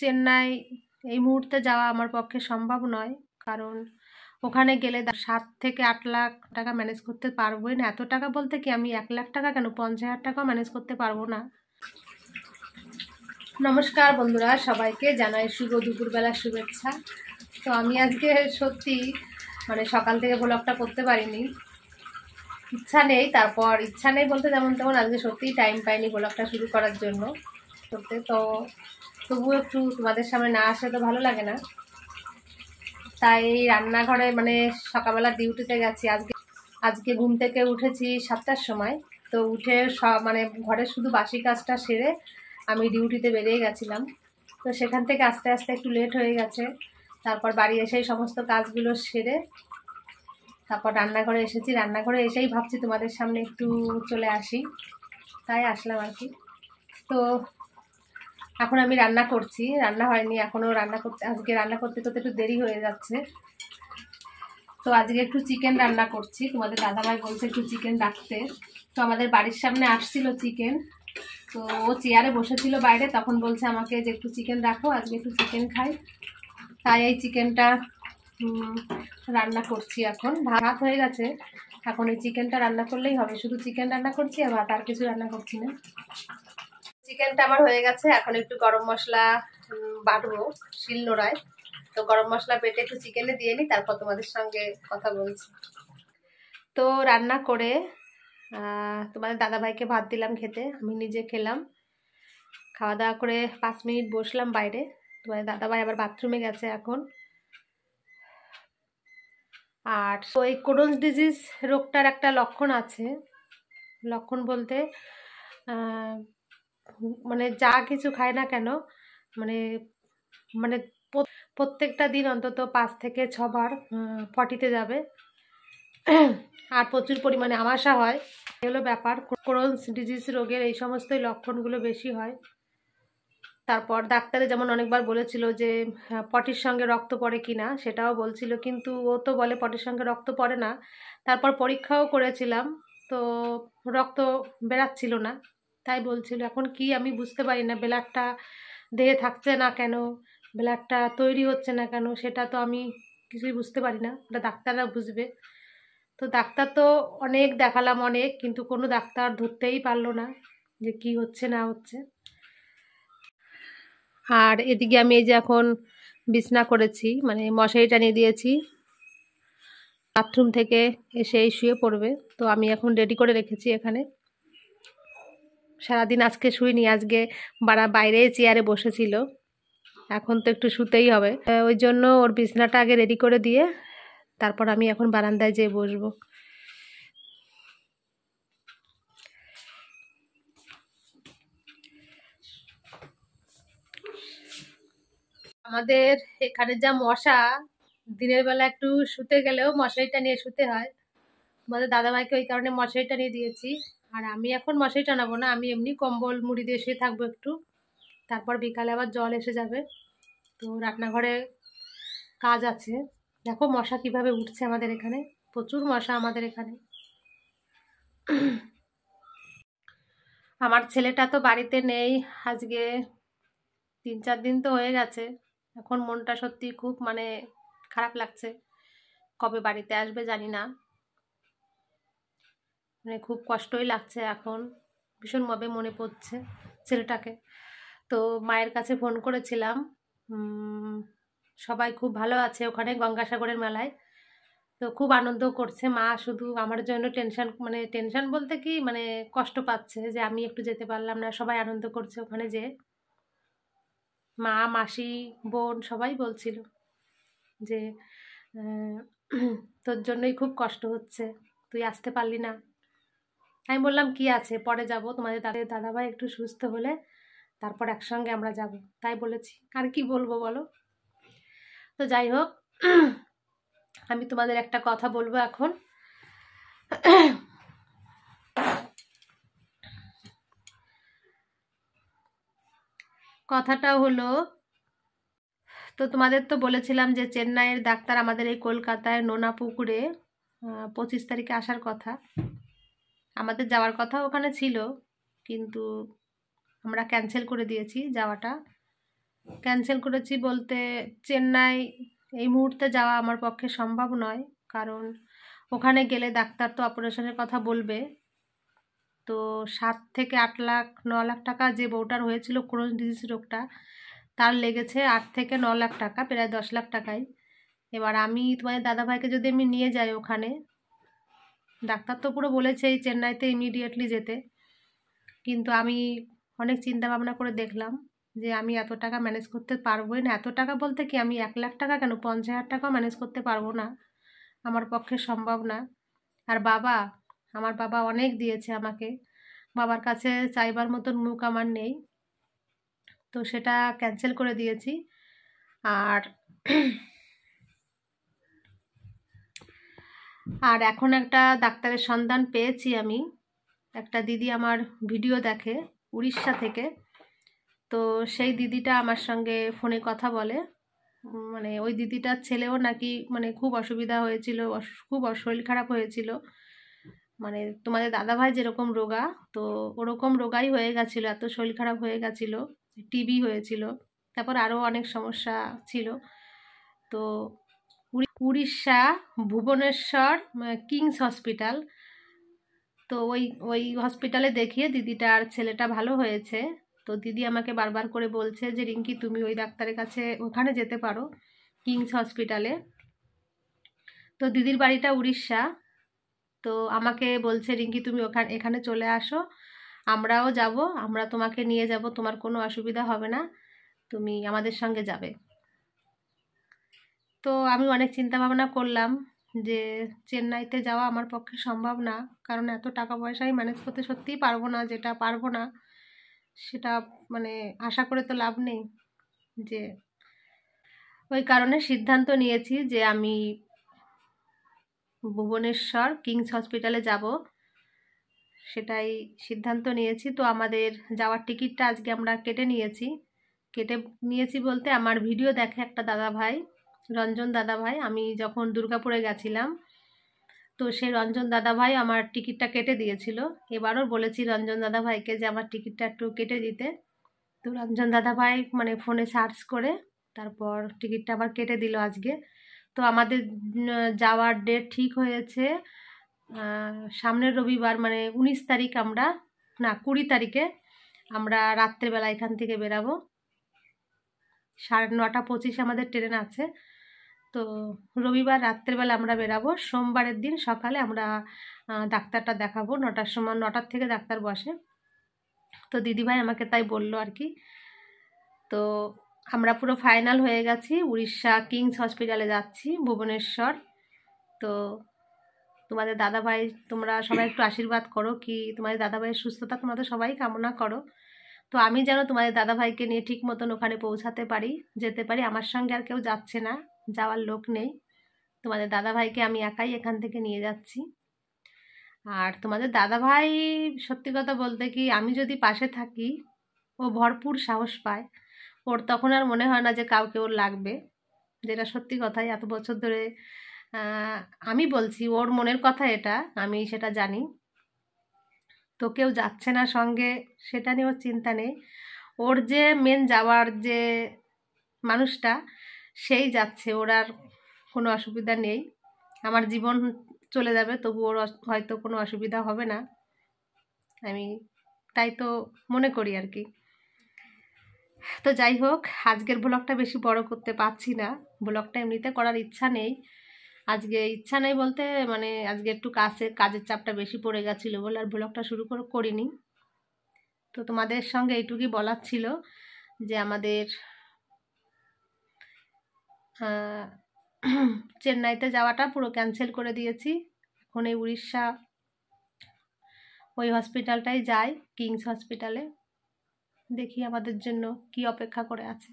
চেন্নাই এই মুহূর্তে যাওয়া আমার পক্ষে সম্ভব নয়, কারণ ওখানে গেলে 7 থেকে 8 লাখ টাকা ম্যানেজ করতে পারবোই না। এত টাকা বলতে কি, আমি 1 লাখ টাকা কেন, 50,000 টাকাও ম্যানেজ করতে পারবো না। নমস্কার বন্ধুরা, সবাইকে জানাই শুভ দুপুরবেলার শুভেচ্ছা। তো আমি আজকে সত্যি সকাল থেকে ব্লগটা করতে পারিনি, ইচ্ছা নেই। তারপর ইচ্ছা নেই বলতে যেমন তেমন আজকে সত্যিই টাইম পাইনি ব্লগটা শুরু করার জন্য করতে। তো তবুও একটু তোমাদের সামনে না আসলে তো ভালো লাগে না, তাই রান্নাঘরে সকালবেলা ডিউটিতে গেছি। আজকে ঘুম থেকে উঠেছি 7টার সময়। তো উঠে ঘরের শুধু বাসি কাজটা সেরে আমি ডিউটিতে বেরিয়ে গেছিলাম। তো সেখান থেকে আস্তে আস্তে একটু লেট হয়ে গেছে। তারপর বাড়ি এসেই সমস্ত কাজগুলো সেরে তারপর রান্নাঘরে এসেছি। রান্নাঘরে এসেই ভাবছি তোমাদের সামনে একটু চলে আসি, তাই আসলাম আর কি। তো এখন আমি রান্না করছি, রান্না হয়নি এখনও, আজকে রান্না করতে করতে একটু দেরি হয়ে যাচ্ছে। তো আজকে একটু চিকেন রান্না করছি, তোমাদের দাদাভাই বলছে একটু চিকেন রাখতে। তো আমাদের বাড়ির সামনে আসছিল চিকেন, তো ও চেয়ারে বসেছিল বাইরে, তখন বলছে আমাকে যে একটু চিকেন রাখো, আজকে একটু চিকেন খাই। তাই এই চিকেনটা রান্না করছি। এখন ভাত হয়ে গেছে, এখন এই চিকেনটা রান্না করলেই হবে। শুধু চিকেন রান্না করছি আর ভাত, আর কিছু রান্না করছি না। চিকেনটা আমার হয়ে গেছে, এখন একটু গরম মশলা বাটবো শিলনোড়ায়। তো গরম মশলা বেটে একটু চিকেনে দিয়ে নিই, তারপর তোমাদের সঙ্গে কথা বলছি। তো রান্না করে তোমাদের দাদাভাইকে ভাত দিলাম খেতে, আমি নিজে খেলাম। খাওয়া দাওয়া করে 5 মিনিট বসলাম বাইরে। তোমাদের দাদাভাই আবার বাথরুমে গেছে এখন। আর তো এই ক্রোনস ডিজিজ রোগটার একটা লক্ষণ আছে। লক্ষণ বলতে যা কিছু খায় না কেন, মানে মানে প্রত্যেকটা দিন অন্তত 5 থেকে 6 বার পটিতে যাবে, আর প্রচুর পরিমাণে আমাশা হয়। এগুলো ব্যাপার। ক্রোনস ডিজিজ রোগের এই সমস্তই লক্ষণগুলো বেশি হয়। তারপর ডাক্তারে যেমন অনেকবার বলেছিল যে পটির সঙ্গে রক্ত পড়ে কিনা, সেটাও বলছিল, কিন্তু ও তো বলে পটির সঙ্গে রক্ত পড়ে না। তারপর পরীক্ষাও করেছিলাম, তো রক্ত বেরাচ্ছিল না। তাই বলছিল, এখন কি আমি বুঝতে পারি না, ব্লাডটা দেহে থাকছে না কেন, ব্লাডটা তৈরি হচ্ছে না কেন, সেটা তো আমি কিছুই বুঝতে পারি না, ওটা ডাক্তাররা বুঝবে। তো ডাক্তার তো অনেক দেখালাম, অনেক, কিন্তু কোনো ডাক্তার ধরতেই পারলো না যে কি হচ্ছে না হচ্ছে। আর এদিকে আমি এই যে এখন বিছনা করেছি, মশারি টানিয়ে দিয়েছি। বাথরুম থেকে এসে শুয়ে পড়বে, তো আমি এখন রেডি করে রেখেছি এখানে। সারাদিন আজকে শুইনি, আজকে বাইরে চেয়ারে বসেছিল, এখন তো একটু শুতেই হবে। ওই জন্য ওর বিছনাটা আগে রেডি করে দিয়ে তারপর আমি এখন বারান্দায় যেয়ে বসবো। আমাদের এখানে যা মশা, দিনের বেলা একটু শুতে গেলেও মশারিটা নিয়ে শুতে হয়। আমাদের দাদাভাইকে ওই কারণে মশারিটা নিয়ে দিয়েছি। আর আমি এখন মশারি টানাবো না, আমি এমনি কম্বল মুড়ি দিয়ে শুয়ে থাকবো একটু। তারপর বিকালে আবার জল এসে যাবে। তো রান্নাঘরে কাজ আছে। দেখো মশা কিভাবে উঠছে আমাদের এখানে, প্রচুর মশা আমাদের এখানে। আমার ছেলেটা তো বাড়িতে নেই, আজকে 3-4 দিন তো হয়ে গেছে। এখন মনটা সত্যি খুব খারাপ লাগছে, কবে বাড়িতে আসবে জানি না। খুব কষ্টই লাগছে এখন, ভীষণভাবে মনে পড়ছে ছেলেটাকে। তো মায়ের কাছে ফোন করেছিলাম, সবাই খুব ভালো আছে ওখানে গঙ্গাসাগরের মেলায়। তো খুব আনন্দ করছে মা, শুধু আমার জন্য টেনশন বলতে কি কষ্ট পাচ্ছে যে আমি একটু যেতে পারলাম না। সবাই আনন্দ করছে ওখানে, যে মা, মাসি, বোন সবাই বলছিল যে তোর জন্যই খুব কষ্ট হচ্ছে, তুই আসতে পারলি না। আমি বললাম কি আছে, পরে যাব, তোমাদের দাদাভাই একটু সুস্থ হলে তারপর একসঙ্গে আমরা যাব, তাই বলেছি। আর কি বলবো বলো। তো যাই হোক, আমি তোমাদের একটা কথা বলবো এখন। কথাটা হলো, তো তোমাদের তো বলেছিলাম যে চেন্নাইয়ের ডাক্তার আমাদের এই কলকাতায় নোনাপুকুরে 25 তারিখে আসার কথা, আমাদের যাওয়ার কথা ওখানে ছিল, কিন্তু আমরা ক্যান্সেল করে দিয়েছি যাওয়াটা। ক্যান্সেল করেছি বলতে চেন্নাই এই মুহূর্তে যাওয়া আমার পক্ষে সম্ভব নয়, কারণ ওখানে গেলে ডাক্তার তো অপারেশনের কথা বলবে। তো 7 থেকে 8 লাখ 9 লাখ টাকা যে বউটার হয়েছিল ক্রোনিক ডিজিজ রোগটা, তার লেগেছে 8 থেকে 9 লাখ টাকা, প্রায় 10 লাখ টাকাই। এবার আমি তোমাদের দাদাভাইকে যদি আমি নিয়ে যাই ওখানে, ডাক্তার তো পুরো বলেছে এই চেন্নাইতে ইমিডিয়েটলি যেতে, কিন্তু আমি অনেক চিন্তা ভাবনা করে দেখলাম যে আমি এত টাকা ম্যানেজ করতে পারবোই না। এত টাকা বলতে কি, আমি 1 লাখ টাকা কেন 50,000 টাকাও ম্যানেজ করতে পারবো না, আমার পক্ষে সম্ভব না। আর আমার বাবা অনেক দিয়েছে আমাকে, বাবার কাছে চাইবার মতন মুখ আমার নেই, তো সেটা ক্যান্সেল করে দিয়েছি। আর আর এখন একটা ডাক্তারের সন্ধান পেয়েছি আমি। একটা দিদি আমার ভিডিও দেখে উড়িষ্যা থেকে, তো সেই দিদিটা আমার সঙ্গে ফোনে কথা বলে। মানে ওই দিদিটার ছেলেও নাকি মানে খুব অসুবিধা হয়েছিল, খুব শরীর খারাপ হয়েছিল। মানে তোমাদের দাদাভাই যেরকম রোগা, তো ওরকম রোগাই হয়ে গেছিলো, এত শরীর খারাপ হয়ে গেছিলো, টিবি হয়েছিল, তারপর আরও অনেক সমস্যা ছিল। তো উড়িষ্যা ভুবনেশ্বর কিংস হসপিটাল, তো ওই ওই হসপিটালে দেখিয়ে দিদিটার ছেলেটা ভালো হয়েছে। তো দিদি আমাকে বারবার করে বলছে যে রিঙ্কি তুমি ওই ডাক্তারের কাছে ওখানে যেতে পারো, কিংস হসপিটালে। তো দিদির বাড়িটা উড়িষ্যা, তো আমাকে বলছে রিঙ্কি তুমি এখানে চলে আসো, আমরাও যাব, আমরা তোমাকে নিয়ে যাব, তোমার কোনো অসুবিধা হবে না, তুমি আমাদের সঙ্গে যাবে। তো আমি অনেক চিন্তা ভাবনা করলাম যে চেন্নাইতে যাওয়া আমার পক্ষে সম্ভব না, কারণ এত টাকা পয়সা আমি ম্যানেজ করতে সত্যিই পারবো না। যেটা পারবো না সেটা মানে আশা করে তো লাভ নেই। যে ওই কারণে সিদ্ধান্ত নিয়েছি যে আমি ভুবনেশ্বর কিংস হসপিটালে যাব, সেটাই সিদ্ধান্ত নিয়েছি। তো আমাদের যাওয়ার টিকিটটা আজকে আমরা কেটে নিয়েছি বলতে আমার ভিডিও দেখে একটা দাদাভাই, রঞ্জন দাদাভাই, আমি যখন দুর্গাপুরে গেছিলাম, তো সেই রঞ্জন দাদাভাই আমার টিকিটটা কেটে দিয়েছিল। এবারও বলেছি রঞ্জন দাদাভাইকে যে আমার টিকিটটা একটু কেটে দিতে। তো রঞ্জন দাদাভাই মানে ফোনে সার্চ করে তারপর টিকিটটা আবার কেটে দিল আজকে। তো আমাদের যাওয়ার ডেট ঠিক হয়েছে সামনের রবিবার, মানে 19 তারিখ, আমরা না 20 তারিখে আমরা রাত্রেবেলা এখান থেকে বেরাবো। 9:25 আমাদের ট্রেন আছে। তো রবিবার রাত্রেবেলা আমরা বেরাবো, সোমবারের দিন সকালে আমরা ডাক্তারটা দেখাবো 9টার সময়, 9টার থেকে ডাক্তার বসে। তো দিদিভাই আমাকে তাই বললো আর কি। তো আমরা পুরো ফাইনাল হয়ে গেছি, উড়িষ্যা কিংস হসপিটালে যাচ্ছি ভুবনেশ্বর। তো তোমাদের দাদাভাই, তোমরা সবাই একটু আশীর্বাদ করো, কি তোমাদের দাদাভাইয়ের সুস্থতা তোমাদের সবাই কামনা করো। তো আমি যেন তোমাদের দাদাভাইকে নিয়ে ঠিক মতন ওখানে পৌঁছাতে পারি, যেতে পারি। আমার সঙ্গে আর কেউ যাচ্ছে না, যাওয়ার লোক নেই, তোমাদের দাদাভাইকে আমি একাই এখান থেকে নিয়ে যাচ্ছি। আর তোমাদের দাদাভাই সত্যি কথা বলতে কি, আমি যদি পাশে থাকি ও ভরপুর সাহস পায়, ওর তখন আর মনে হয় না যে কাউকে ওর লাগবে, যেটা সত্যি কথাই। এত বছর ধরে আমি বলছি, ওর মনের কথা এটা, আমি সেটা জানি। তো কেউ যাচ্ছে না সঙ্গে সেটা নিয়ে ওর চিন্তা নেই, ওর যে মেন যাওয়ার যে মানুষটা সেই যাচ্ছে, ওর আর কোনো অসুবিধা নেই। আমার জীবন চলে যাবে তবু ওর হয়তো কোনো অসুবিধা হবে না, আমি তাই তো মনে করি আর কি। তো যাই হোক, আজকের ব্লগটা বেশি বড় করতে পারছি না, ব্লগটা এমনিতে করার ইচ্ছা নেই। আজকে ইচ্ছা নেই বলতে মানে আজকে একটু কাজের চাপটা বেশি পড়ে গেছিলো বলে আর ব্লগটা শুরু করিনি। তো তোমাদের সঙ্গে এইটুকুই বলার ছিল যে আমাদের চেন্নাইতে যাওয়াটা পুরো ক্যান্সেল করে দিয়েছি। এখন এই উড়িষ্যা ওই হসপিটালটাই যাই, কিংস হসপিটালে, দেখি আমাদের জন্য কি অপেক্ষা করে আছে।